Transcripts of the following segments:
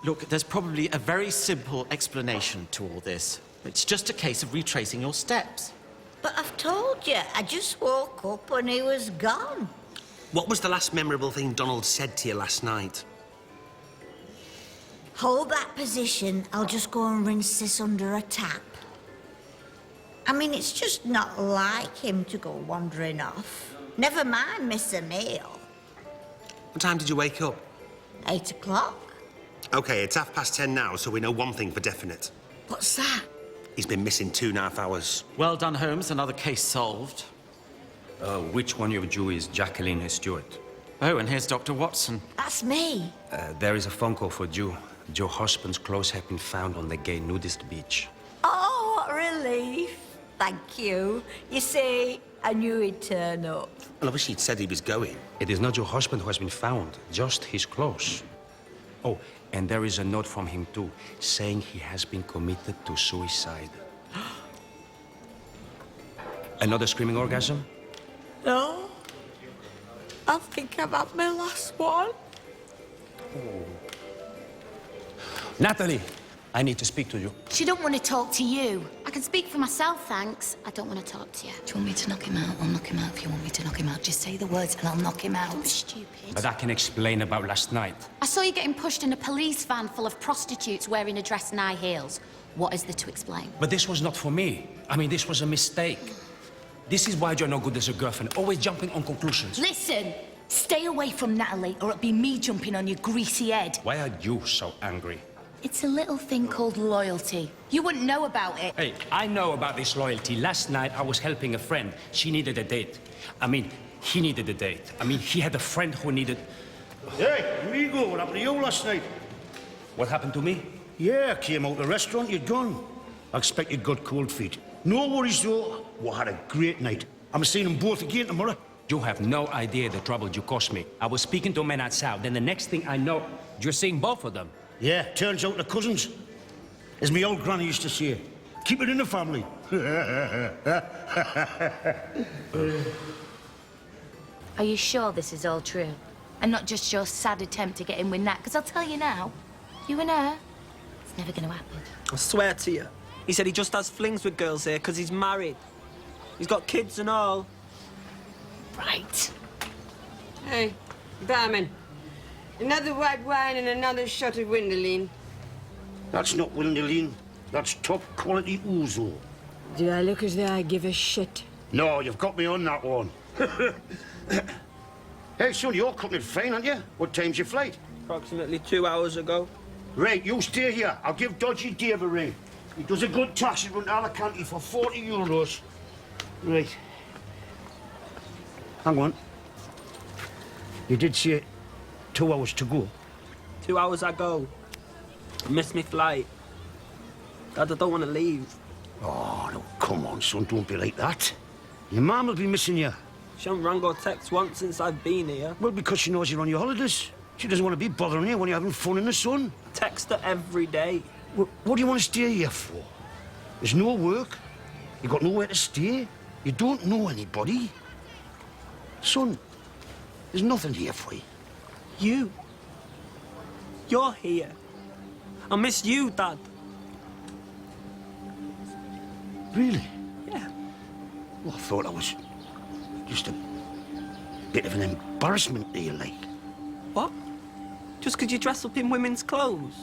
Look, there's probably a very simple explanation to all this. It's just a case of retracing your steps. But I've told you, I just woke up and he was gone. What was the last memorable thing Donald said to you last night? Hold that position, I'll just go and rinse this under a tap. I mean, it's just not like him to go wandering off. Never mind miss a meal. What time did you wake up? 8 o'clock. OK, it's 10:30 now, so we know one thing for definite. What's that? He's been missing 2.5 hours. Well done, Holmes. Another case solved. Which one of you is Jacqueline Stewart? Oh, and here's Dr. Watson. That's me. There is a phone call for Joe. Joe's husband's clothes have been found on the gay nudist beach. Oh, what relief. Thank you. You see, I knew he'd turn up. Well, I wish he'd said he was going. It is not your husband who has been found, just his clothes. Oh, and there is a note from him, too, saying he has been committed to suicide. Another screaming orgasm? No. I think I've had my last one. Natalie, I need to speak to you. She don't want to talk to you. I can speak for myself, thanks. I don't want to talk to you. Do you want me to knock him out? I'll knock him out if you want me to knock him out. Just say the words and I'll knock him out. Don't be stupid. But I can explain about last night. I saw you getting pushed in a police van full of prostitutes wearing a dress and high heels. What is there to explain? But this was not for me. I mean, this was a mistake. This is why you're no good as a girlfriend, always jumping on conclusions. Listen, stay away from Natalie or it'll be me jumping on your greasy head. Why are you so angry? It's a little thing called loyalty. You wouldn't know about it. Hey, I know about this loyalty. Last night, I was helping a friend. She needed a date. I mean, he needed a date. I mean, he had a friend who needed... Hey, amigo, what happened to you last night? What happened to me? Yeah, came out the restaurant, you'd gone. I expect you'd got cold feet. No worries, though. We had a great night. I'm seeing them both again tomorrow. You have no idea the trouble you caused me. I was speaking to a man outside, then the next thing I know, you're seeing both of them. Yeah, turns out they're cousins. As my old granny used to say, keep it in the family. Are you sure this is all true? And not just your sad attempt to get in with Nat? Because I'll tell you now, you and her, it's never going to happen. I swear to you. He said he just has flings with girls here because he's married. He's got kids and all. Right. Hey, barman. Another white wine and another shot of Winderline. That's not Winderline. That's top quality ouzo. Do I look as though I give a shit? No, you've got me on that one. Hey, son, you're cutting it fine, aren't you? What time's your flight? Approximately 2 hours ago. Right, you stay here. I'll give Dodgy Dave a ring. He does a good taxi run to Alicante for 40 euros. Right. Hang on. You did say 2 hours to go. 2 hours ago. I missed my flight. Dad, I don't want to leave. Oh, no, come on, son, don't be like that. Your mum will be missing you. She hasn't rang or text once since I've been here. Well, because she knows you're on your holidays. She doesn't want to be bothering you when you're having fun in the sun. I text her every day. What do you want to stay here for? There's no work. You've got nowhere to stay. You don't know anybody. Son, there's nothing here for you. You. You're here. I miss you, Dad. Really? Yeah. Well, I thought I was just a bit of an embarrassment to you, like. What? Just because you dress up in women's clothes?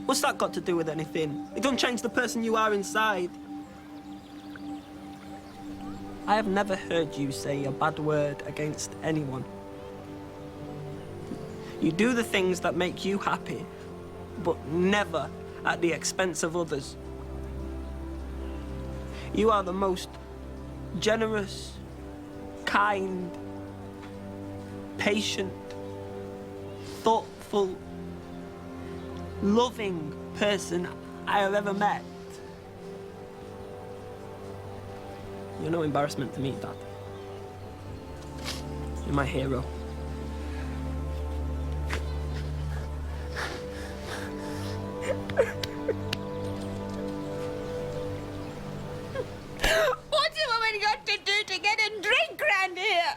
What's that got to do with anything? It don't change the person you are inside. I have never heard you say a bad word against anyone. You do the things that make you happy, but never at the expense of others. You are the most generous, kind, patient, thoughtful, loving person I have ever met. You're no embarrassment to me, Dad. You're my hero. What have I got to do to get a drink round here?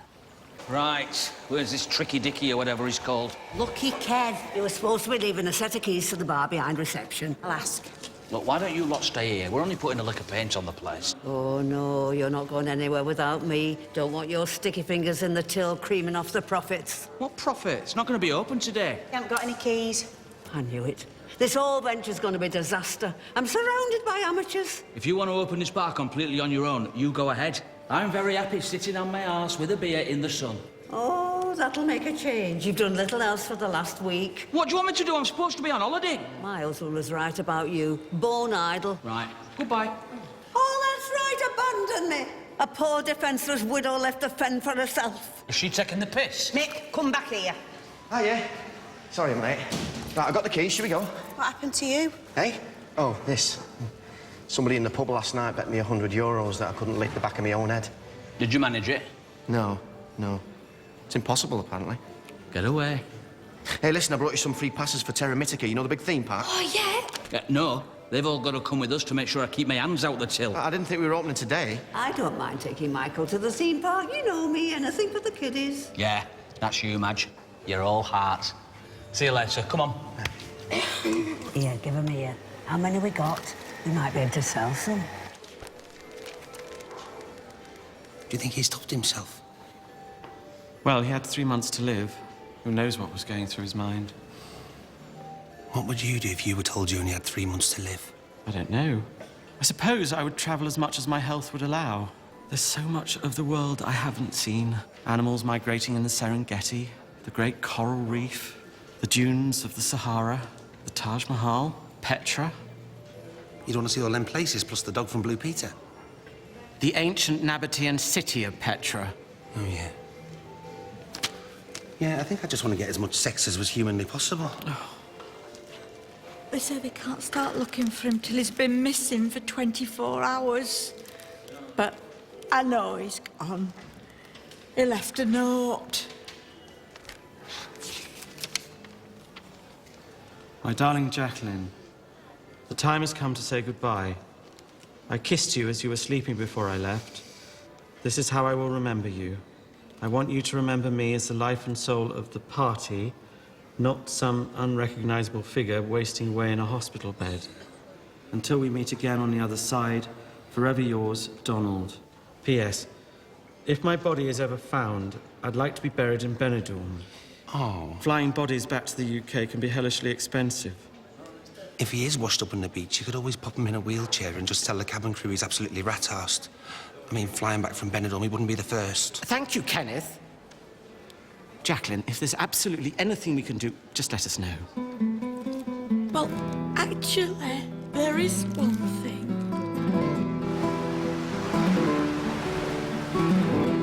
Right. Where's this Tricky Dicky or whatever he's called? Lucky Kev. You were supposed to be leaving a set of keys to the bar behind reception. I'll ask. Look, why don't you lot stay here? We're only putting a lick of paint on the place. Oh, no, you're not going anywhere without me. Don't want your sticky fingers in the till creaming off the profits. What profit? It's not going to be open today. You haven't got any keys. I knew it. This whole venture's going to be a disaster. I'm surrounded by amateurs. If you want to open this bar completely on your own, you go ahead. I'm very happy sitting on my arse with a beer in the sun. Oh, that'll make a change. You've done little else for the last week. What do you want me to do? I'm supposed to be on holiday. Miles was right about you. Born idle. Right. Goodbye. Oh, that's right, abandon me. A poor defenceless widow left to fend for herself. Is she taking the piss? Mick, come back here. Oh, yeah. Sorry, mate. Right, I got the keys. Should we go? What happened to you? Hey? Oh, this. Somebody in the pub last night bet me €100 that I couldn't lift the back of my own head. Did you manage it? No. It's impossible, apparently. Get away. Hey, listen, I brought you some free passes for Terra Mythica. You know the big theme park? Oh, yeah? No. They've all got to come with us to make sure I keep my hands out the till. I didn't think we were opening today. I don't mind taking Michael to the theme park. You know me, anything for the kiddies. Yeah, that's you, Madge. You're all heart. See you later. Come on. Here, give them here. How many we got? We might be able to sell some. Do you think he stopped himself? Well, he had 3 months to live. Who knows what was going through his mind? What would you do if you were told you only had 3 months to live? I don't know. I suppose I would travel as much as my health would allow. There's so much of the world I haven't seen. Animals migrating in the Serengeti, the Great Coral Reef, the dunes of the Sahara, the Taj Mahal, Petra. You'd want to see all them places, plus the dog from Blue Peter. The ancient Nabatean city of Petra. Oh, yeah. Yeah, I think I just want to get as much sex as was humanly possible. They say they can't start looking for him till he's been missing for 24 hours. But I know he's gone. He left a note. My darling Jacqueline, the time has come to say goodbye. I kissed you as you were sleeping before I left. This is how I will remember you. I want you to remember me as the life and soul of the party, not some unrecognizable figure wasting away in a hospital bed. Until we meet again on the other side, forever yours, Donald. P.S. If my body is ever found, I'd like to be buried in Benidorm. Oh. Flying bodies back to the UK can be hellishly expensive. If he is washed up on the beach, you could always pop him in a wheelchair and just tell the cabin crew he's absolutely rat-arsed. I mean, flying back from Benidorm, he wouldn't be the first. Thank you, Kenneth. Jacqueline, if there's absolutely anything we can do, just let us know. Well, actually, there is one thing.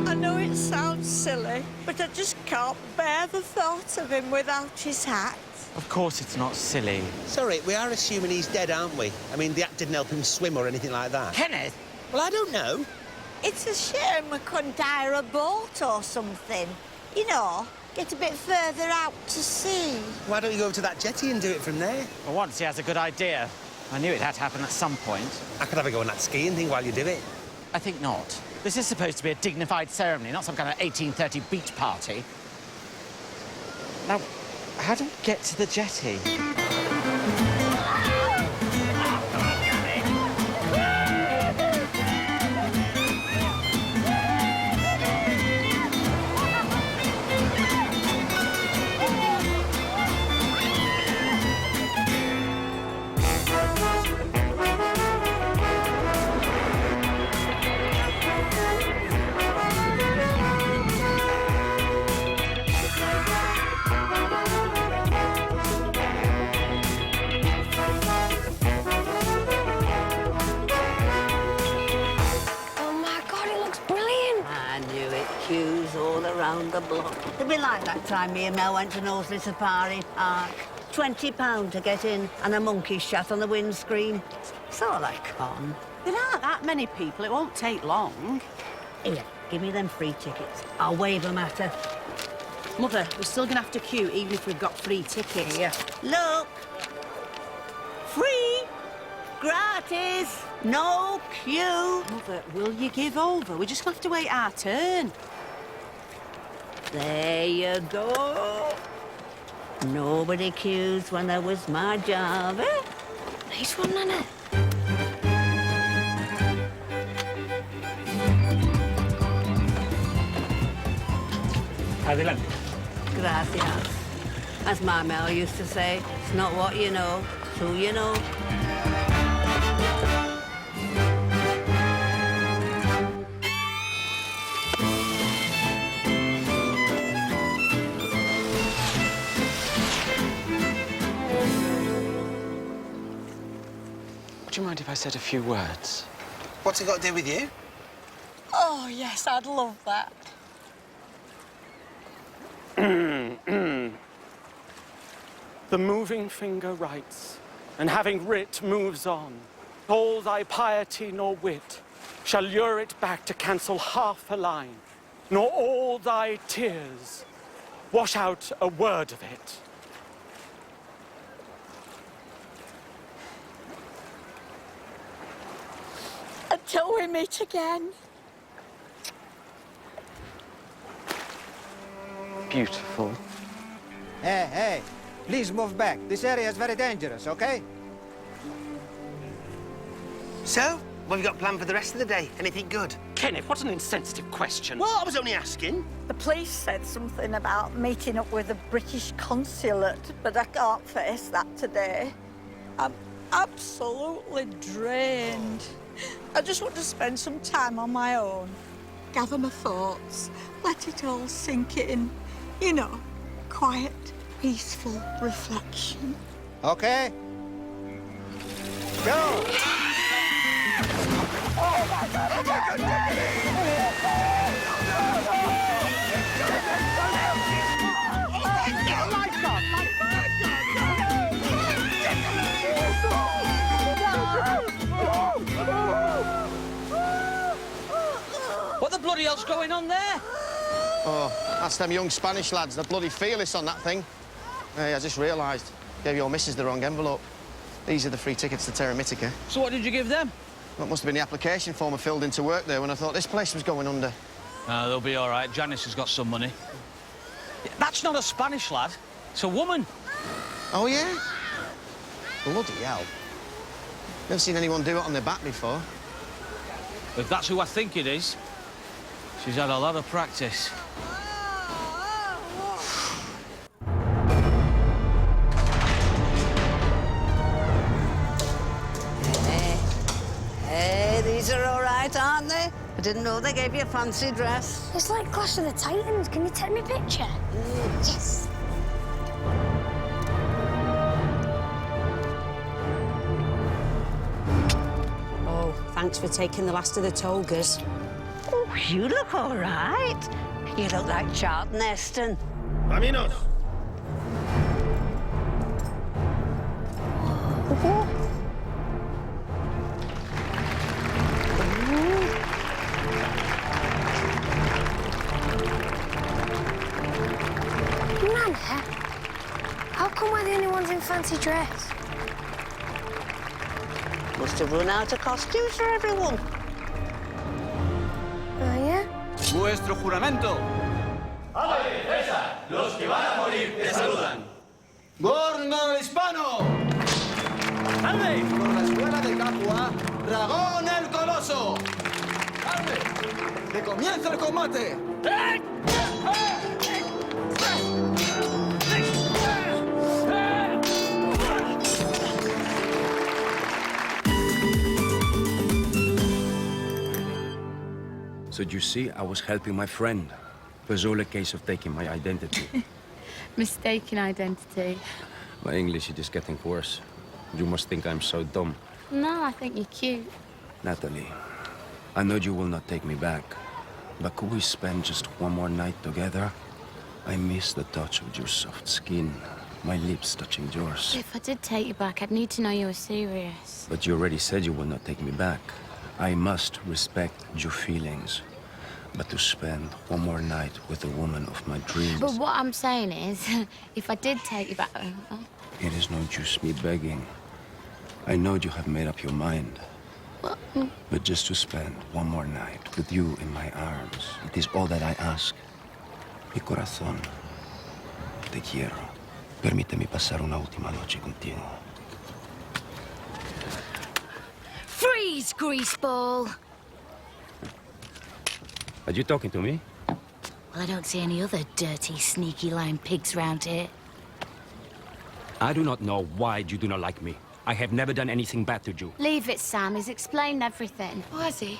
I know it sounds silly, but I just can't bear the thought of him without his hat. Of course it's not silly. Sorry, we are assuming he's dead, aren't we? I mean, the act didn't help him swim or anything like that. Kenneth? Well, I don't know. It's a shame we couldn't hire a boat or something. You know, get a bit further out to sea. Why don't you go over to that jetty and do it from there? For once, he has a good idea. I knew it had to happen at some point. I could have a go on that skiing thing while you do it. I think not. This is supposed to be a dignified ceremony, not some kind of 1830 beach party. Now, how do we get to the jetty? Around the block. It'd be like that time me and Mel went to Knowsley Safari Park. £20 to get in and a monkey shat on the windscreen. Sort of like con. There aren't that many people. It won't take long. Here, give me them free tickets. I'll wave them at her. Mother, we're still going to have to queue even if we've got free tickets. Here. Look! Free! Gratis! No queue! Mother, will you give over? We're just going to have to wait our turn. There you go. Nobody accused when I was my Jarvey. Nice one, Nana. Adelante. Gracias. As my Mel used to say, it's not what you know, it's who you know. Would you mind if I said a few words? What's it got to do with you? Oh, yes, I'd love that. The moving finger writes, and having writ moves on. All thy piety nor wit shall lure it back to cancel half a line, nor all thy tears wash out a word of it. Until we meet again. Beautiful. Hey, hey, please move back. This area is very dangerous, okay? So, what have you got planned for the rest of the day? Anything good? Kenneth, what an insensitive question. Well, I was only asking. The police said something about meeting up with the British consulate, but I can't face that today. I'm absolutely drained. I just want to spend some time on my own, gather my thoughts, let it all sink in. You know, quiet, peaceful reflection. Okay. Go! Oh, my What the bloody hell's going on there? Oh, that's them young Spanish lads. They're bloody fearless on that thing. Hey, I just realised. Gave your missus the wrong envelope. These are the free tickets to Terramitica. So what did you give them? That must have been the application form I filled in to work there when I thought this place was going under. They'll be all right. Janice has got some money. That's not a Spanish lad. It's a woman. Oh, yeah? Bloody hell. Never seen anyone do it on their back before. If that's who I think it is, she's had a lot of practice. Hey, these are all right, aren't they? I didn't know they gave you a fancy dress. It's like Clash of the Titans. Can you take me a picture? Yes. Oh, thanks for taking the last of the togas. Oh, you look all right. You look like Charlton Heston. Vaminos! Nana, how come we're the only ones in fancy dress? Must have run out of costumes for everyone. Oh, yeah? Vuestro juramento. ¡Ave, César! Los que van a morir te saludan. ¡Gorno hispano! ¡Ande! Por la escuela de Capua, Dragón el Coloso. ¡Ande! ¡Que comience el combate! So you see, I was helping my friend. It was all a case of taking my identity. Mistaken identity. My English is just getting worse. You must think I'm so dumb. No, I think you're cute. Natalie, I know you will not take me back, but could we spend just one more night together? I miss the touch of your soft skin, my lips touching yours. If I did take you back, I'd need to know you were serious. But you already said you will not take me back. I must respect your feelings. But to spend one more night with the woman of my dreams... But what I'm saying is, if I did take you back... It is no use me begging. I know you have made up your mind. What? But just to spend one more night with you in my arms, it is all that I ask. Mi corazón, te quiero. Permíteme pasar una última noche contigo. Freeze, greaseball! Are you talking to me? Well, I don't see any other dirty, sneaky-line pigs round here. I do not know why you do not like me. I have never done anything bad to you. Leave it, Sam. He's explained everything. Oh, has he?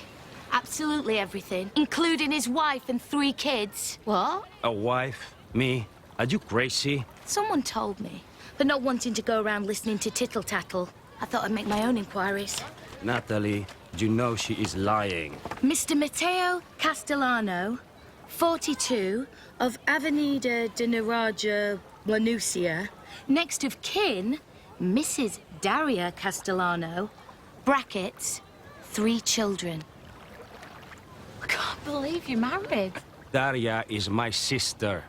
Absolutely everything, including his wife and 3 kids. What? A wife? Me? Are you crazy? Someone told me, but not wanting to go around listening to tittle-tattle. I thought I'd make my own inquiries. Natalie, you know she is lying. Mr. Matteo Castellano, 42, of Avenida de Naraja, Lanusia, next of kin, Mrs. Daria Castellano, brackets, 3 children. I can't believe you're married. Daria is my sister.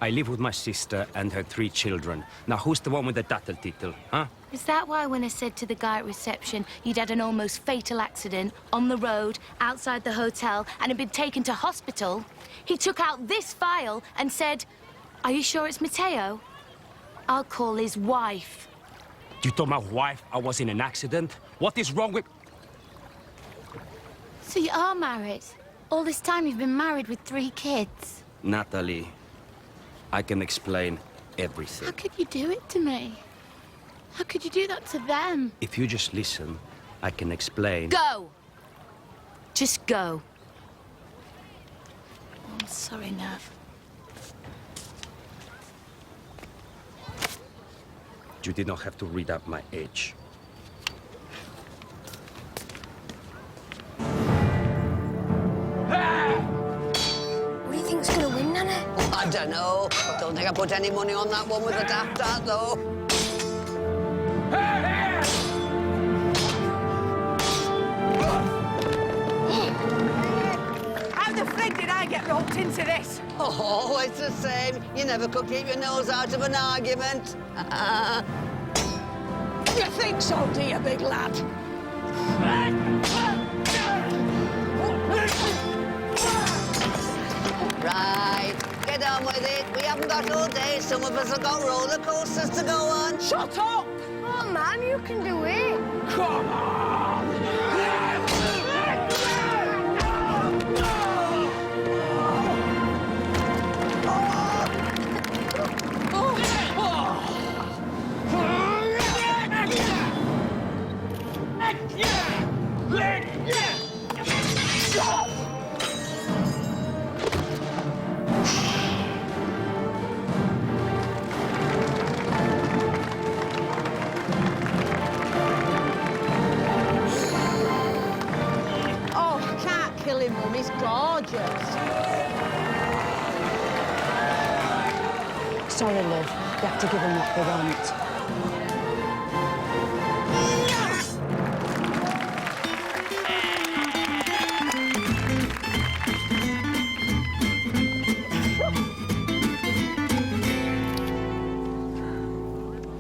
I live with my sister and her 3 children. Now, who's the one with the title, huh? Is that why when I said to the guy at reception you'd had an almost fatal accident on the road, outside the hotel, and had been taken to hospital, he took out this file and said, "Are you sure it's Matteo? I'll call his wife." You told my wife I was in an accident? What is wrong with... So you are married? All this time you've been married with 3 kids? Natalie, I can explain everything. How could you do it to me? How could you do that to them? If you just listen, I can explain. Go! Just go. I'm sorry, Nav. You did not have to read out my age. What do you think's gonna win, Nana? Oh, I don't know. Don't think I put any money on that one with the daft hat, though. How the frig did I get roped into this? Oh, it's the same. You never could keep your nose out of an argument. You think so, do you, big lad? Right, get on with it. We haven't got all day. Some of us have got roller coasters to go on. Shut up! Oh, man, you can do it. Come on! Oh, I can't kill him, Mum. He's gorgeous. Sorry, love. You have to give them what they want.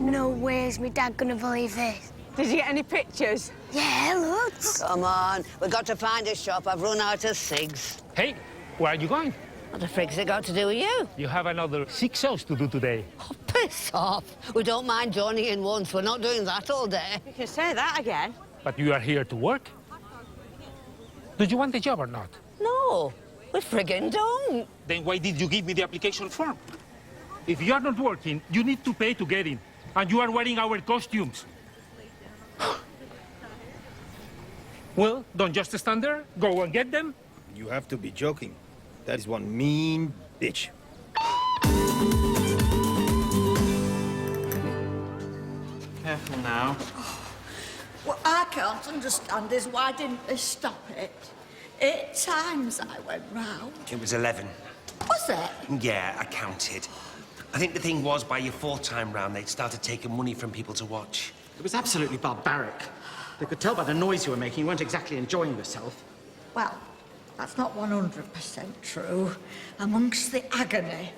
No way is my dad gonna believe this. Did you get any pictures? Yeah, loads. Come on, we've got to find a shop. I've run out of cigs. Hey, where are you going? What the frig's it got to do with you? You have another 6 shows to do today. Oh, piss off. We don't mind joining in once. We're not doing that all day. You can say that again. But you are here to work. Do you want the job or not? No, we friggin' don't. Then why did you give me the application form? If you are not working, you need to pay to get in. And you are wearing our costumes. Well, don't just stand there. Go and get them. You have to be joking. That is one mean bitch. Careful now. What I can't understand is why didn't they stop it? 8 times I went round. It was 11. Was it? Yeah, I counted. I think the thing was, by your 4th time round, they'd started taking money from people to watch. It was absolutely barbaric. They could tell by the noise you were making you weren't exactly enjoying yourself. Well, that's not 100% true. Amongst the agony,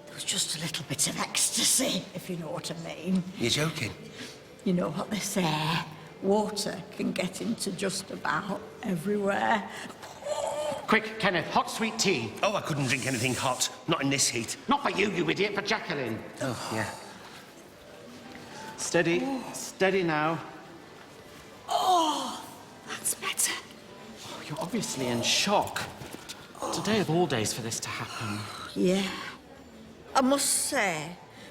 there was just a little bit of ecstasy, if you know what I mean. You're joking? You know what they say, water can get into just about everywhere. Quick, Kenneth, hot sweet tea. Oh, I couldn't drink anything hot. Not in this heat. Not for you, you idiot, for Jacqueline. Oh, yeah. Steady. Steady now. Oh, that's better. Oh, you're obviously in shock. Today of all days for this to happen. Yeah. I must say,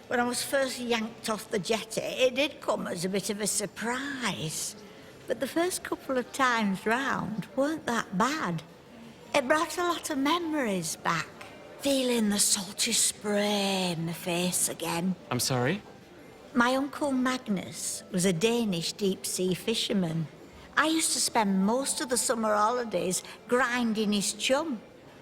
when I was first yanked off the jetty, it did come as a bit of a surprise. But the first couple of times round weren't that bad. It brought a lot of memories back. Feeling the salty spray in my face again. I'm sorry? My Uncle Magnus was a Danish deep-sea fisherman. I used to spend most of the summer holidays grinding his chum.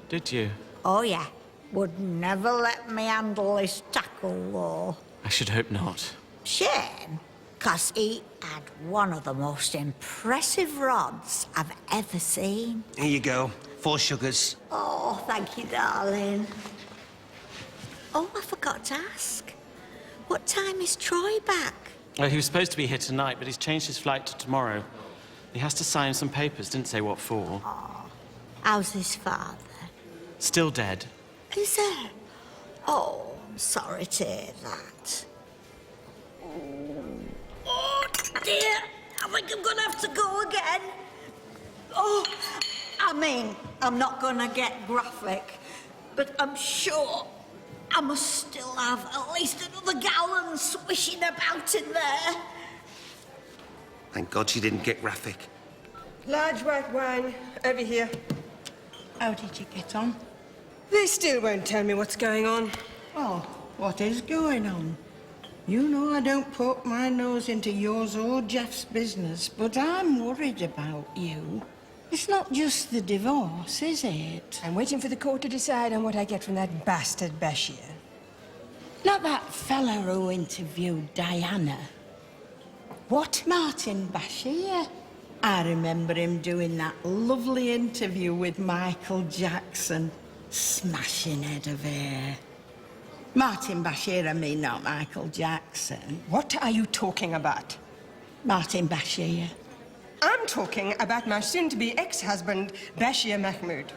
Did you? Oh, yeah. Would never let me handle his tackle, though. I should hope not. Shame, 'cause he had one of the most impressive rods I've ever seen. Here you go. 4 sugars. Oh, thank you, darling. Oh, I forgot to ask. What time is Troy back? He was supposed to be here tonight, but he's changed his flight to tomorrow. He has to sign some papers, didn't say what for. Oh, how's his father? Still dead. Is there? Oh, I'm sorry to hear that. Oh, dear. I think I'm gonna have to go again. Oh, I mean, I'm not gonna get graphic, but I'm sure I must still have at least another gallon swishing about in there. Thank God she didn't get graphic. Large white wine, over here. How did you get on? They still won't tell me what's going on. Oh, what is going on? You know I don't poke my nose into yours or Jeff's business, but I'm worried about you. It's not just the divorce, is it? I'm waiting for the court to decide on what I get from that bastard Bashir. Not that fella who interviewed Diana. What? Martin Bashir? I remember him doing that lovely interview with Michael Jackson. Smashing head of hair. Martin Bashir, I mean, not Michael Jackson. What are you talking about? Martin Bashir. I'm talking about my soon-to-be ex-husband, Bashir Mahmood.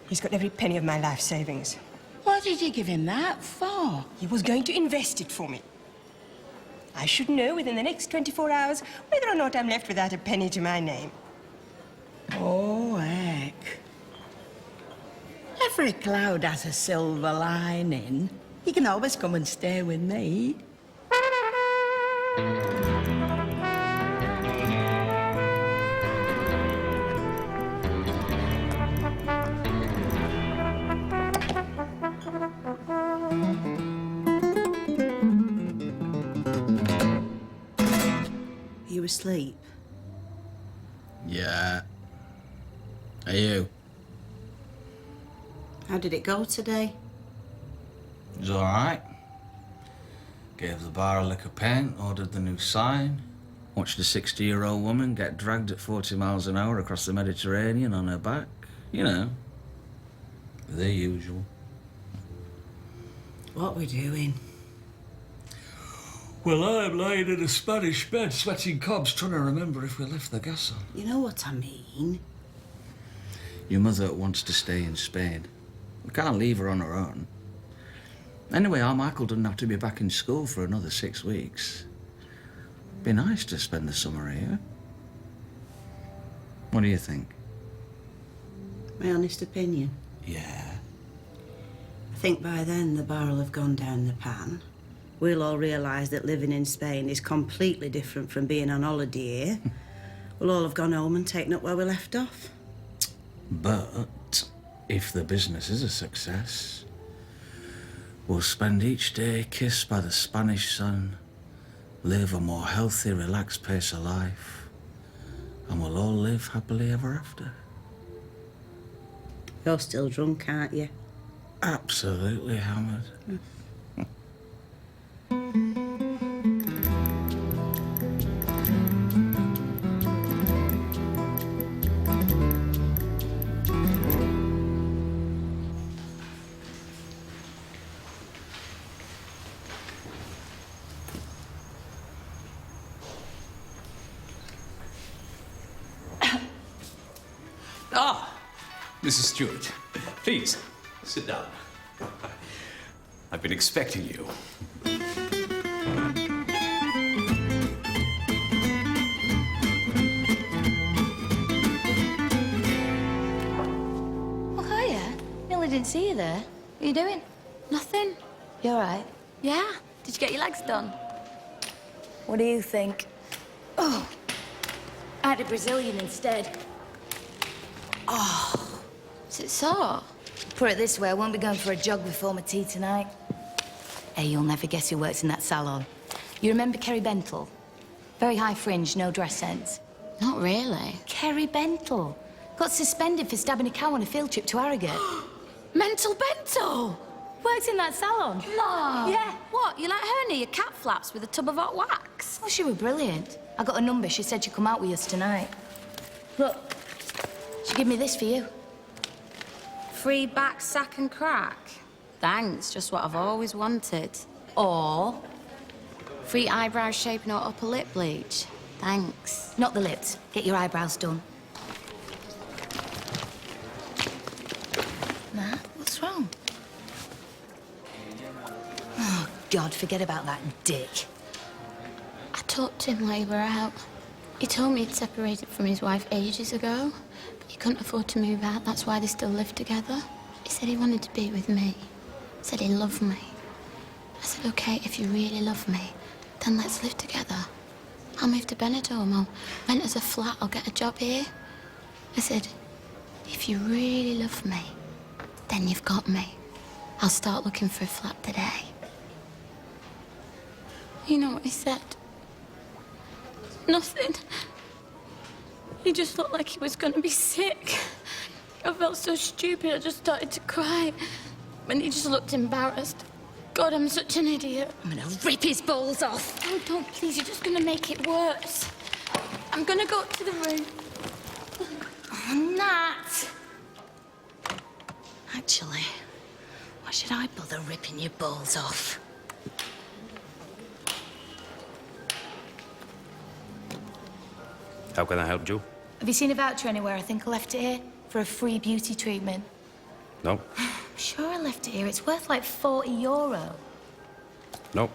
He's got every penny of my life savings. What did you give him that for? He was going to invest it for me. I should know within the next 24 hours whether or not I'm left without a penny to my name. Oh, heck. Every cloud has a silver lining. You can always come and stay with me. You asleep? Yeah. Are you? How did it go today? It was all right. Gave the bar a lick of paint, ordered the new sign, watched a 60-year-old woman get dragged at 40 miles an hour across the Mediterranean on her back. You know, the usual. What we're doing? Well, I'm lying in a Spanish bed, sweating cobs, trying to remember if we left the gas on. You know what I mean? Your mother wants to stay in Spain. We can't leave her on her own. Anyway, our Michael doesn't have to be back in school for another 6 weeks. Be nice to spend the summer here. What do you think? My honest opinion? Yeah. I think by then the barrel have gone down the pan. We'll all realise that living in Spain is completely different from being on holiday here. We'll all have gone home and taken up where we left off. But if the business is a success, we'll spend each day kissed by the Spanish sun, live a more healthy, relaxed pace of life, and we'll all live happily ever after. You're still drunk, aren't you? Absolutely hammered. Mrs. Stewart, please, sit down. I've been expecting you. Oh, hiya. Nearly didn't see you there. What are you doing? Nothing. You all right? Yeah. Did you get your legs done? What do you think? Oh, I had a Brazilian instead. Oh, is it sore? Put it this way, I won't be going for a jog before my tea tonight. Hey, you'll never guess who works in that salon. You remember Kerry Bentle? Very high fringe, no dress sense. Not really. Kerry Bentle. Got suspended for stabbing a cow on a field trip to Harrogate. Mental Bento! Works in that salon. No. Yeah. What, you let her near your cat flaps with a tub of hot wax? Oh, she was brilliant. I got a number. She said she'd come out with us tonight. Look, she gave me this for you. Free back, sack and crack. Thanks, just what I've always wanted. Or free eyebrow shaping or upper lip bleach. Thanks. Not the lips. Get your eyebrows done. Nah, what's wrong? Oh, God, forget about that dick. I talked to him while you were out. He told me he'd separated from his wife ages ago, but he couldn't afford to move out. That's why they still live together. He said he wanted to be with me. Said he loved me. I said, OK, if you really love me, then let's live together. I'll move to Benidorm. I'll rent us a flat. I'll get a job here. I said, if you really love me, then you've got me. I'll start looking for a flat today. You know what he said? Nothing. He just looked like he was going to be sick. I felt so stupid, I just started to cry. And he just looked embarrassed. God, I'm such an idiot. I'm gonna rip his balls off. Oh, don't, please, you're just gonna make it worse. I'm gonna go up to the room. Oh, Nat! Actually, why should I bother ripping your balls off? How can I help you? Have you seen a voucher anywhere? I think I left it here for a free beauty treatment. No. I'm sure I left it here. It's worth like €40. No.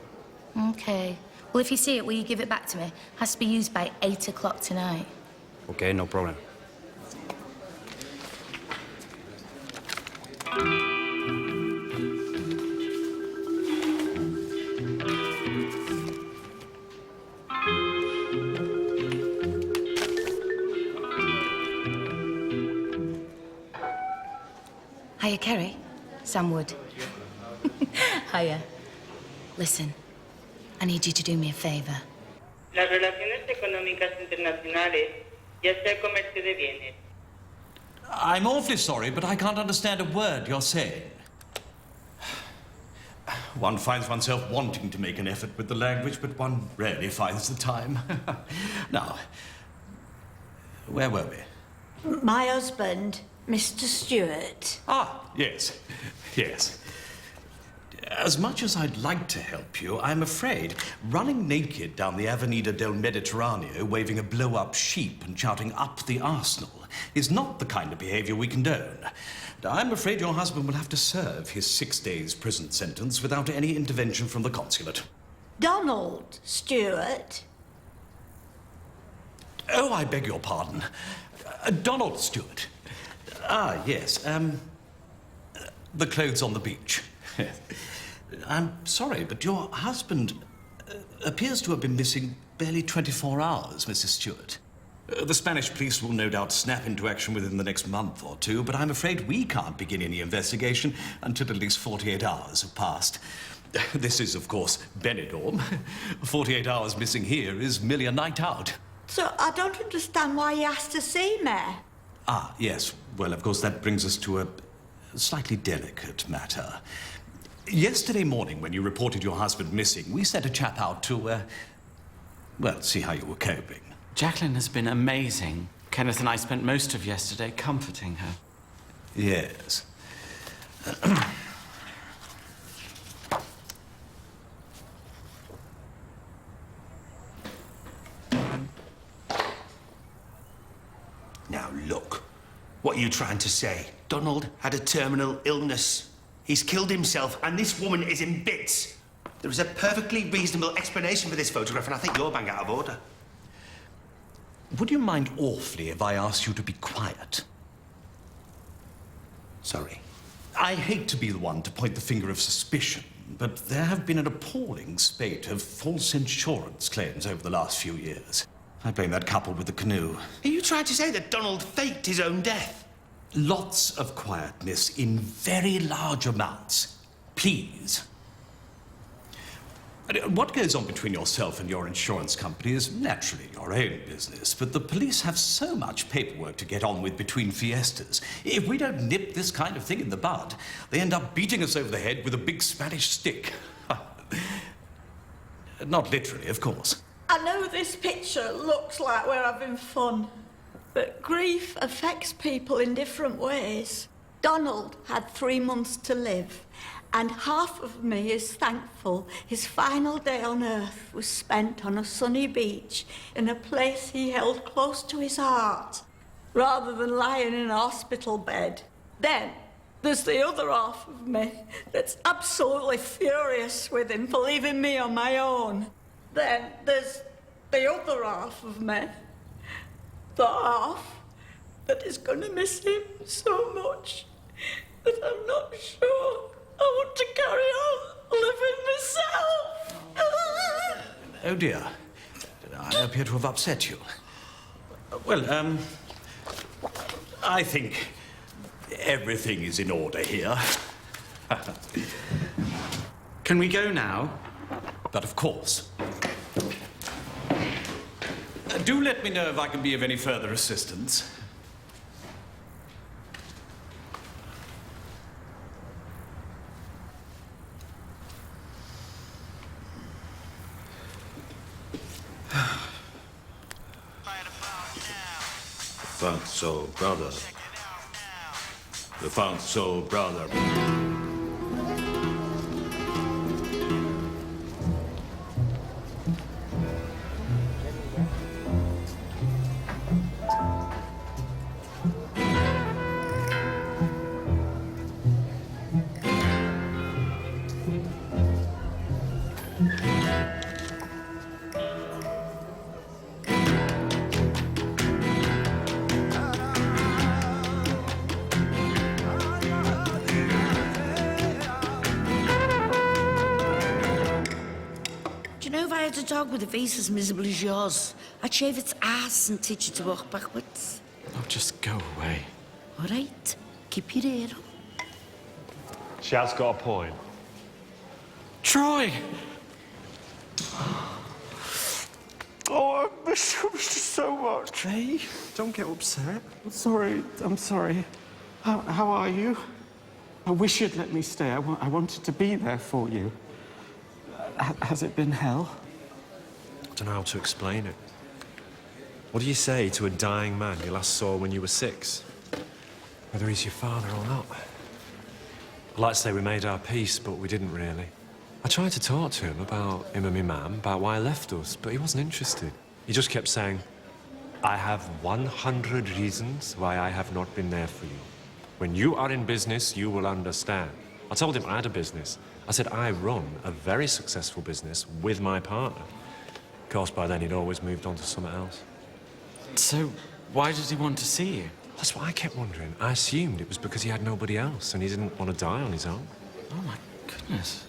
Okay. Well, if you see it, will you give it back to me? Has to be used by 8 o'clock tonight. Okay, no problem. Hiya, Kerry. Sam Wood. Hiya. Listen, I need you to do me a favor. Las relaciones económicas internacionales, ya sea comercio de bienes. I'm awfully sorry, but I can't understand a word you're saying. One finds oneself wanting to make an effort with the language, but one rarely finds the time. Now, where were we? My husband, Mr. Stewart. Ah, yes, yes. As much as I'd like to help you, I'm afraid running naked down the Avenida del Mediterraneo, waving a blow-up sheep and shouting up the arsenal is not the kind of behavior we condone. I'm afraid your husband will have to serve his 6 days prison sentence without any intervention from the consulate. Donald Stewart. Oh, I beg your pardon. Donald Stewart. Ah, yes, the clothes on the beach. I'm sorry, but your husband appears to have been missing barely 24 hours, Mrs. Stewart. The Spanish police will no doubt snap into action within the next month or two, but I'm afraid we can't begin any investigation until at least 48 hours have passed. This is, of course, Benidorm. 48 hours missing here is merely a night out. So I don't understand why he has to see me. Ah, yes. Well, of course, that brings us to a slightly delicate matter. Yesterday morning, when you reported your husband missing, we sent a chap out to, well, see how you were coping. Jacqueline has been amazing. Kenneth and I spent most of yesterday comforting her. Yes. Now, look. What are you trying to say? Donald had a terminal illness. He's killed himself, and this woman is in bits. There is a perfectly reasonable explanation for this photograph, and I think you're bang out of order. Would you mind awfully if I asked you to be quiet? Sorry. I hate to be the one to point the finger of suspicion, but there have been an appalling spate of false insurance claims over the last few years. I blame that couple with the canoe. Are you trying to say that Donald faked his own death? Lots of quietness in very large amounts. Please. What goes on between yourself and your insurance company is naturally your own business, but the police have so much paperwork to get on with between fiestas. If we don't nip this kind of thing in the bud, they end up beating us over the head with a big Spanish stick. Not literally, of course. I know this picture looks like we're having fun, but grief affects people in different ways. Donald had 3 months to live, and half of me is thankful his final day on Earth was spent on a sunny beach in a place he held close to his heart, rather than lying in a hospital bed. Then there's the other half of me that's absolutely furious with him for leaving me on my own. Then there's the other half of me, the half that is going to miss him so much that I'm not sure I want to carry on living myself. Oh dear. I appear to have upset you. Well, I think everything is in order here. Can we go now? But of course. Do let me know if I can be of any further assistance. Funk Soul Brother. The Funk Soul Brother. A dog with a face as miserable as yours, I'd shave its ass and teach it to walk backwards. Oh, just go away. All right, keep your ear up. She has got a point. Troy! Oh, I miss you so much. Hey, don't get upset. I'm sorry. How are you? I wish you'd let me stay. I wanted to be there for you. Has it been hell? I don't know how to explain it. What do you say to a dying man you last saw when you were 6? Whether he's your father or not. I'd like to say we made our peace, but we didn't really. I tried to talk to him about him and my mum, about why he left us, but he wasn't interested. He just kept saying, I have 100 reasons why I have not been there for you. When you are in business, you will understand. I told him I had a business. I said, I run a very successful business with my partner. Of course, by then he'd always moved on to something else. So, why did he want to see you? That's what I kept wondering. I assumed it was because he had nobody else and he didn't want to die on his own. Oh, my goodness.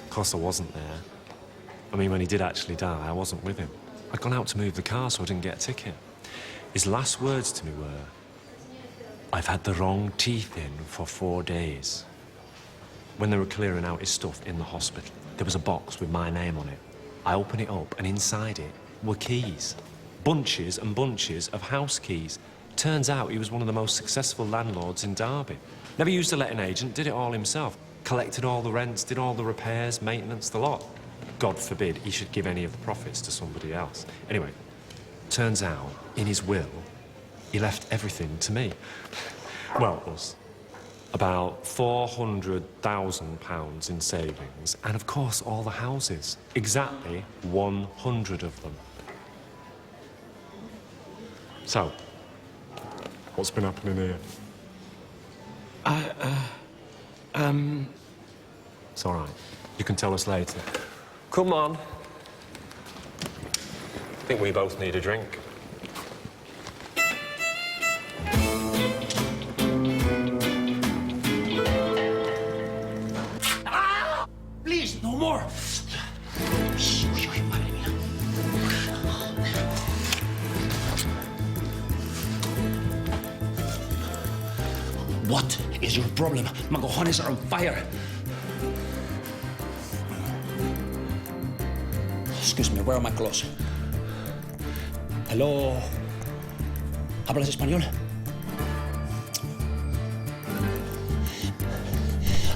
Of course, I wasn't there. I mean, when he did actually die, I wasn't with him. I'd gone out to move the car, so I didn't get a ticket. His last words to me were, I've had the wrong teeth in for 4 days. When they were clearing out his stuff in the hospital, there was a box with my name on it. I opened it up, and inside it were keys. Bunches and bunches of house keys. Turns out he was one of the most successful landlords in Derby. Never used a letting agent, did it all himself. Collected all the rents, did all the repairs, maintenance, the lot. God forbid he should give any of the profits to somebody else. Anyway, turns out, in his will, he left everything to me. Well, us. About £400,000 in savings, and of course all the houses. Exactly 100 of them. So, What's been happening here? It's all right. You can tell us later. Come on. I think we both need a drink. Please, no more. What is your problem? My cojones are on fire. Excuse me, where are my clothes? Hello? ¿Hablas español?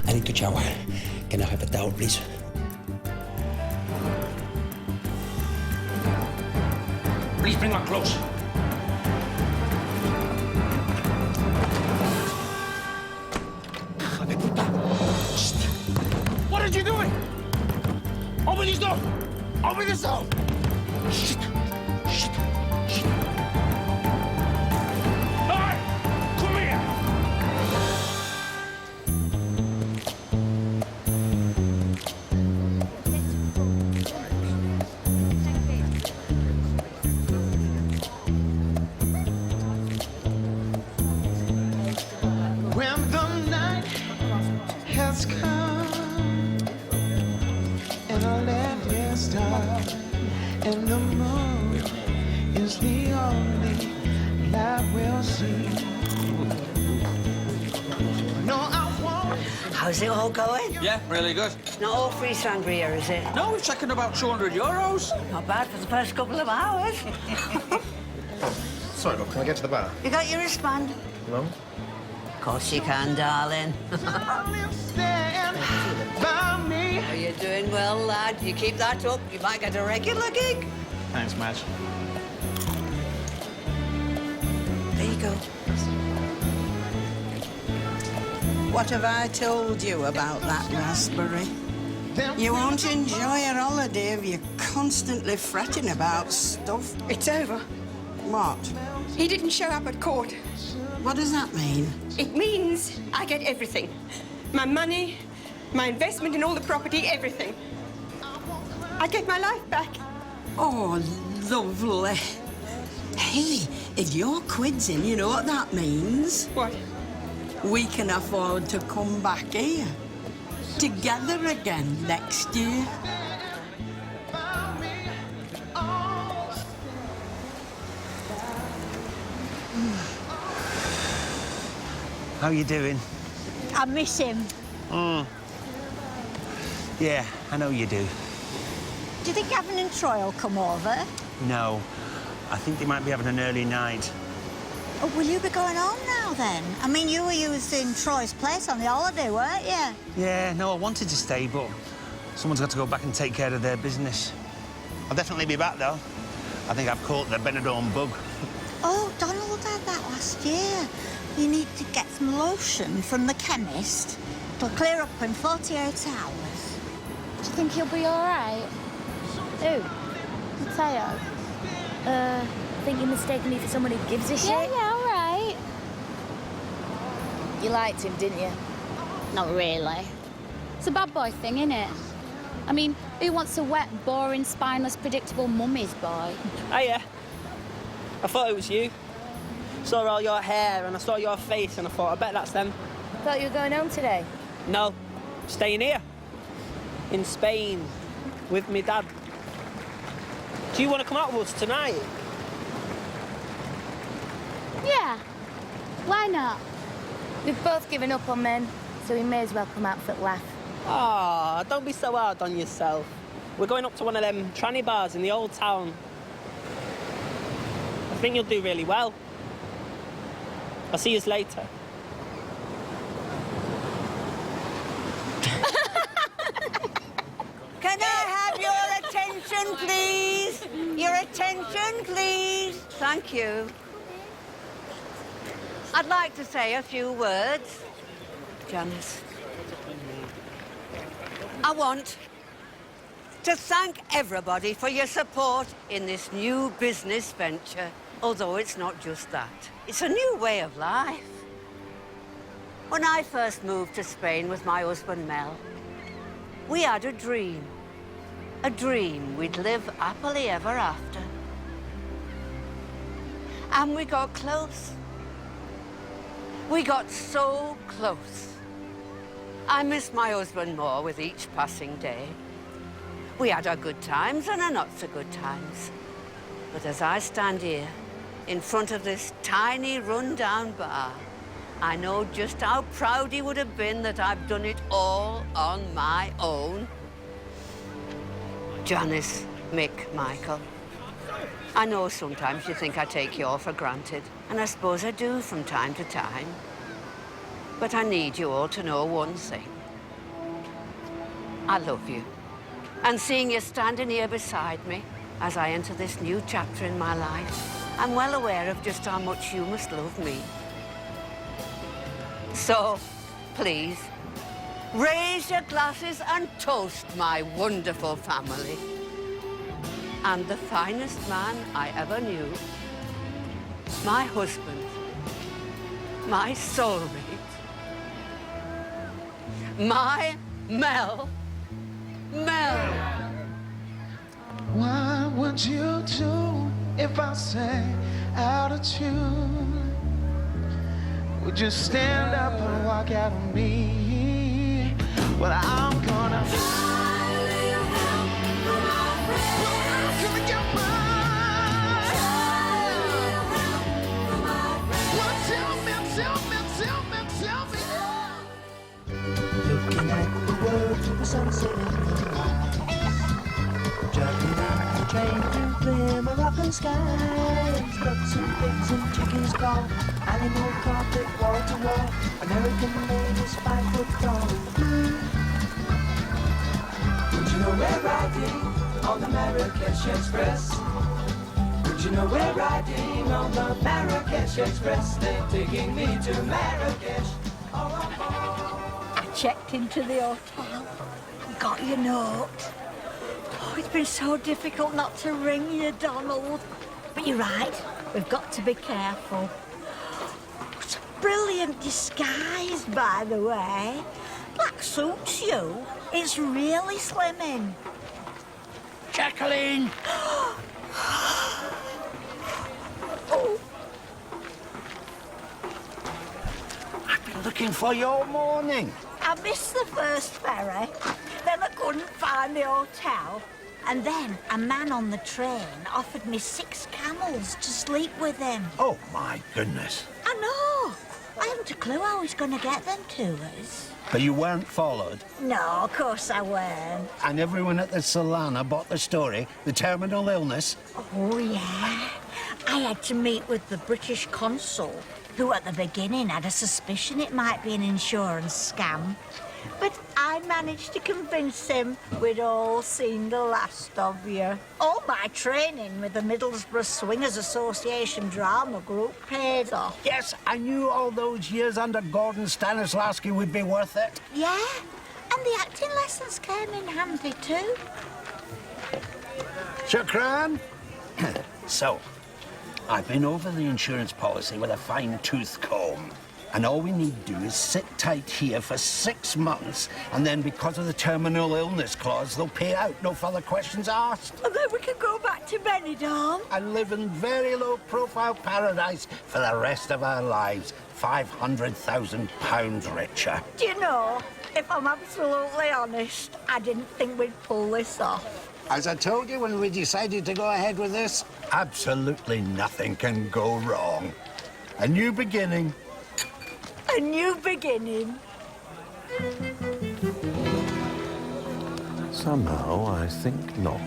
I need to shower. Can I have a towel, please? Please bring my clothes. What are you doing? Open this door! Open this door! Shit! Shit! Shit! Hey! Come here! When the night has come and our land is dark and the moon is the only light we'll see. No, I won't. How's it all going? Yeah, really good. Not all free sangria, is it? No, we've taken about €200. Not bad for the first couple of hours. Sorry, but can I get to the bar? You got your wristband? No? Of course you can, darling. Stand by me. Oh, you're doing well, lad. You keep that up, you might get a regular gig. Thanks, Madge. There you go. What have I told you about that raspberry? You won't enjoy a holiday if you're constantly fretting about stuff. It's over. What? He didn't show up at court. What does that mean? It means I get everything. My money, my investment in all the property, everything. I get my life back. Oh, lovely. Hey, if your quid's in, you know what that means? What? We can afford to come back here. Together again next year. How you doing? I miss him. Yeah, I know you do. Do you think Gavin and Troy will come over? No, I think they might be having an early night. Oh, will you be going home now, then? I mean, you were using Troy's place on the holiday, weren't you? Yeah, no, I wanted to stay, but someone's got to go back and take care of their business. I'll definitely be back, though. I think I've caught the Benidorm bug. Oh, Donald had that last year. You need to get some lotion from the chemist. It'll clear up in 48 hours. Do you think he'll be all right? Who? Mateo? I think you're mistaking me for someone who gives a shit. Yeah, all right. You liked him, didn't you? Not really. It's a bad boy thing, isn't it? I mean, who wants a wet, boring, spineless, predictable mummy's boy? Hiya. I thought it was you. Saw all your hair and I saw your face and I thought, I bet that's them. Thought you were going home today? No, staying here. In Spain. With me dad. Do you want to come out with us tonight? Yeah. Why not? We've both given up on men, so we may as well come out for a laugh. Ah, don't be so hard on yourself. We're going up to one of them tranny bars in the old town. I think you'll do really well. I'll see you later. Can I have your attention, please? Your attention, please. Thank you. I'd like to say a few words. Janice. I want to thank everybody for your support in this new business venture. Although it's not just that. It's a new way of life. When I first moved to Spain with my husband, Mel, we had a dream. A dream we'd live happily ever after. And we got close. We got so close. I miss my husband more with each passing day. We had our good times and our not-so-good times. But as I stand here, in front of this tiny, run-down bar, I know just how proud he would have been that I've done it all on my own. Janice, Mick, Michael. I know sometimes you think I take you all for granted, and I suppose I do from time to time. But I need you all to know one thing. I love you. And seeing you standing here beside me as I enter this new chapter in my life, I'm well aware of just how much you must love me. So, please, raise your glasses and toast my wonderful family. And the finest man I ever knew, my husband, my soulmate, my Mel. What would you do if I sang out of tune? Would you stand up and walk out on me? Well, I'm gonna Looking at the world through the sunset in the eyes, juggling out the train through clear Moroccan skies. Ducks and pigs and chickens call, animal carpet wall to wall, American ladies 5 foot tall. Would you know we're riding on the Marrakesh Express? Would you know we're riding on the Marrakesh Express? They're taking me to Marrakesh. Checked into the hotel. Got your note. Oh, it's been so difficult not to ring you, Donald. But you're right. We've got to be careful. It's a brilliant disguise, by the way. Black suits you. It's really slimming. Jacqueline! Oh. I've been looking for you all morning. I missed the first ferry, then I couldn't find the hotel, and then a man on the train offered me 6 camels to sleep with him. Oh, my goodness. I know. I hadn't a clue how he's going to get them to us. But you weren't followed. No, of course I weren't. And everyone at the Solana bought the story, the terminal illness. Oh, yeah. I had to meet with the British consul, who at the beginning had a suspicion it might be an insurance scam. But I managed to convince him we'd all seen the last of you. All my training with the Middlesbrough Swingers Association drama group paid off. Yes, I knew all those years under Gordon Stanislavski would be worth it. Yeah, and the acting lessons came in handy too. Shukran. So, I've been over the insurance policy with a fine-tooth comb. And all we need to do is sit tight here for 6 months, and then because of the terminal illness clause, they'll pay out, no further questions asked. And then we can go back to Benidorm. And live in very low-profile paradise for the rest of our lives, £500,000 richer. Do you know, if I'm absolutely honest, I didn't think we'd pull this off. As I told you when we decided to go ahead with this, absolutely nothing can go wrong. A new beginning. A new beginning. Somehow, I think not.